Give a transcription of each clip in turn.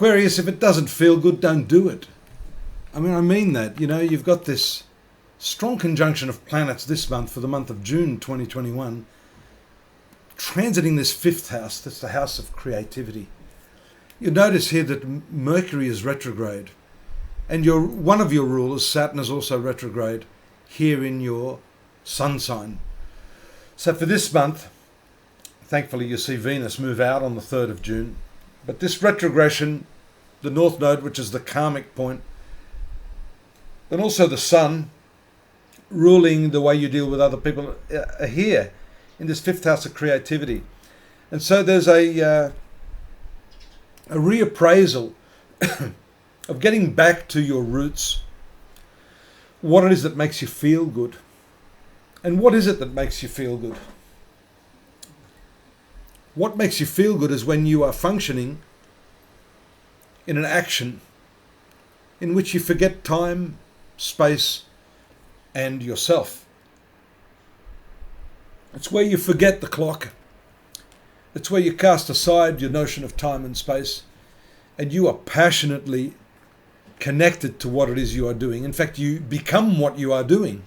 Aquarius, if it doesn't feel good, don't do it. I mean that. You've got this strong conjunction of planets this month for the month of June 2021, transiting this fifth house. That's the house of creativity. You'll notice here that Mercury is retrograde, and one of your rulers, Saturn, is also retrograde here in your sun sign. So for this month, thankfully you see Venus move out on the 3rd of June, but this retrogression, the North Node, which is the karmic point, and also the Sun, ruling the way you deal with other people, are here in this fifth house of creativity. And so there's a reappraisal of getting back to your roots, what it is that makes you feel good. And what is it that makes you feel good? What makes you feel good is when you are functioning in an action in which you forget time, space, and yourself. It's where you forget the clock. It's where you cast aside your notion of time and space, and you are passionately connected to what it is you are doing. In fact, you become what you are doing.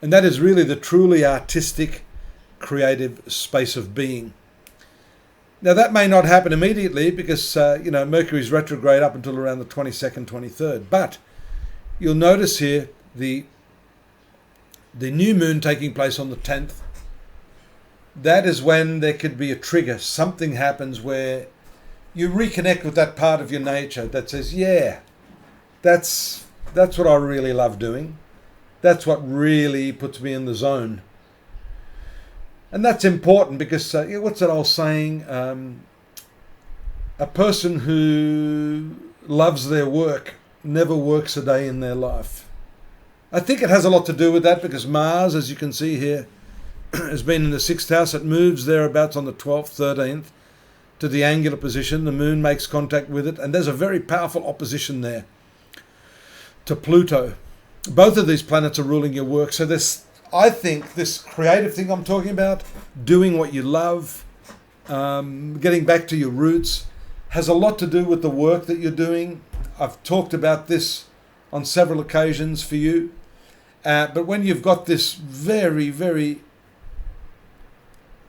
And that is really the truly artistic, creative space of being. Now, that may not happen immediately because, Mercury's retrograde up until around the 22nd, 23rd. But you'll notice here the new moon taking place on the 10th. That is when there could be a trigger. Something happens where you reconnect with that part of your nature that says, yeah, that's what I really love doing. That's what really puts me in the zone. And that's important because, what's that old saying? A person who loves their work never works a day in their life. I think it has a lot to do with that because Mars, as you can see here, has been in the 6th house. It moves thereabouts on the 12th, 13th to the angular position. The moon makes contact with it, and there's a very powerful opposition there to Pluto. Both of these planets are ruling your work. So I think this creative thing I'm talking about, doing what you love, getting back to your roots, has a lot to do with the work that you're doing. I've talked about this on several occasions for you. But when you've got this very, very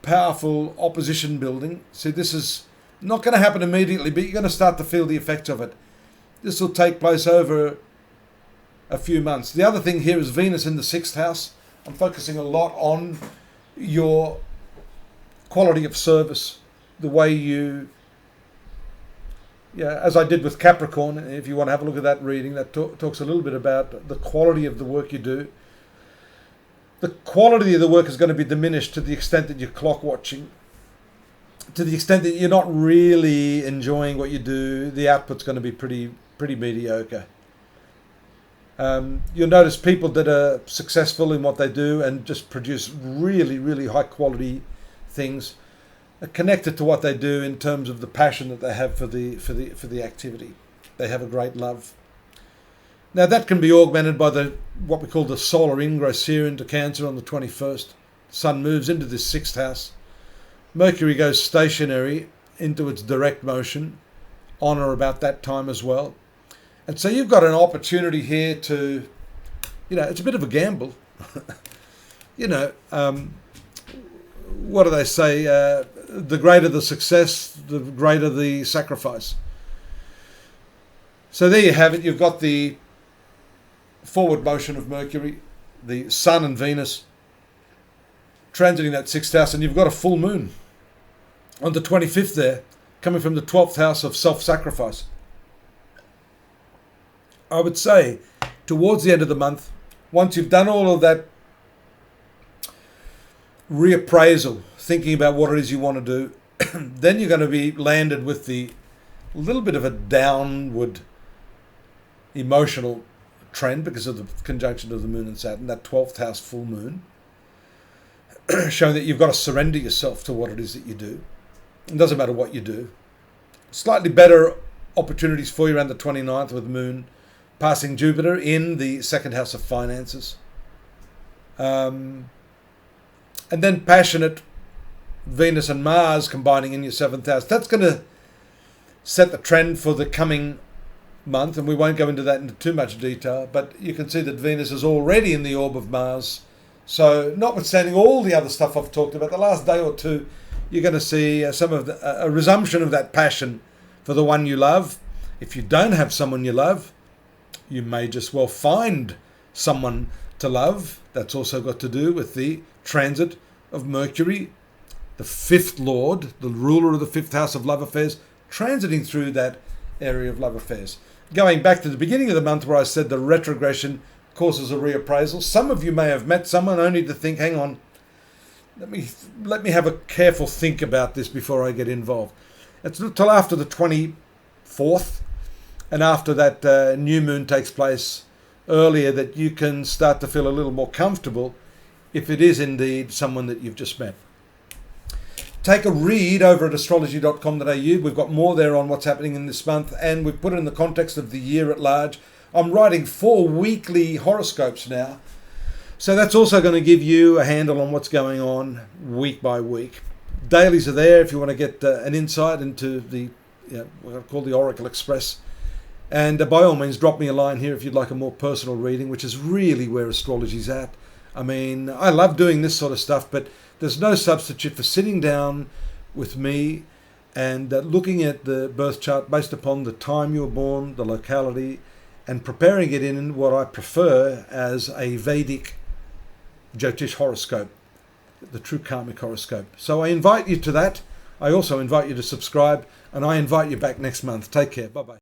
powerful opposition building, see, this is not going to happen immediately, but you're going to start to feel the effects of it. This will take place over a few months. The other thing here is Venus in the 6th house. I'm focusing a lot on your quality of service, the way you, as I did with Capricorn, if you want to have a look at that reading, that talks a little bit about the quality of the work you do. The quality of the work is going to be diminished to the extent that you're clock watching, to the extent that you're not really enjoying what you do. The output's going to be pretty mediocre. You'll notice people that are successful in what they do and just produce really, really high quality things are connected to what they do in terms of the passion that they have for the activity. They have a great love. Now that can be augmented by what we call the solar ingress here into Cancer on the 21st. Sun moves into this 6th house. Mercury goes stationary into its direct motion on or about that time as well. And so you've got an opportunity here to, it's a bit of a gamble. What do they say? The greater the success, the greater the sacrifice. So there you have it. You've got the forward motion of Mercury, the Sun and Venus transiting that 6th house, and you've got a full moon on the 25th there, coming from the 12th house of self-sacrifice. I would say towards the end of the month, once you've done all of that reappraisal, thinking about what it is you want to do, then you're going to be landed with the little bit of a downward emotional trend because of the conjunction of the moon and Saturn, that 12th house full moon, showing that you've got to surrender yourself to what it is that you do. It doesn't matter what you do. Slightly better opportunities for you around the 29th with moon passing Jupiter in the 2nd house of finances. And then passionate Venus and Mars combining in your 7th house. That's going to set the trend for the coming month, and we won't go into that into too much detail, but you can see that Venus is already in the orb of Mars. So notwithstanding all the other stuff I've talked about, the last day or two, you're going to see a resumption of that passion for the one you love. If you don't have someone you love, you may just well find someone to love. That's also got to do with the transit of Mercury, the fifth lord, the ruler of the fifth house of love affairs, transiting through that area of love affairs. Going back to the beginning of the month where I said the retrogression causes a reappraisal. Some of you may have met someone only to think, hang on, let me have a careful think about this before I get involved. It's not till after the 24th and after that new moon takes place earlier that you can start to feel a little more comfortable if it is indeed someone that you've just met. Take a read over at astrology.com.au. We've got more there on what's happening in this month, and we've put it in the context of the year at large. I'm writing 4 weekly horoscopes now, so that's also going to give you a handle on what's going on week by week. Dailies are there if you want to get an insight into the what I call the Oracle Express. And by all means, drop me a line here if you'd like a more personal reading, which is really where astrology's at. I mean, I love doing this sort of stuff, but there's no substitute for sitting down with me and looking at the birth chart based upon the time you were born, the locality, and preparing it in what I prefer as a Vedic Jyotish horoscope, the true karmic horoscope. So I invite you to that. I also invite you to subscribe, and I invite you back next month. Take care. Bye-bye.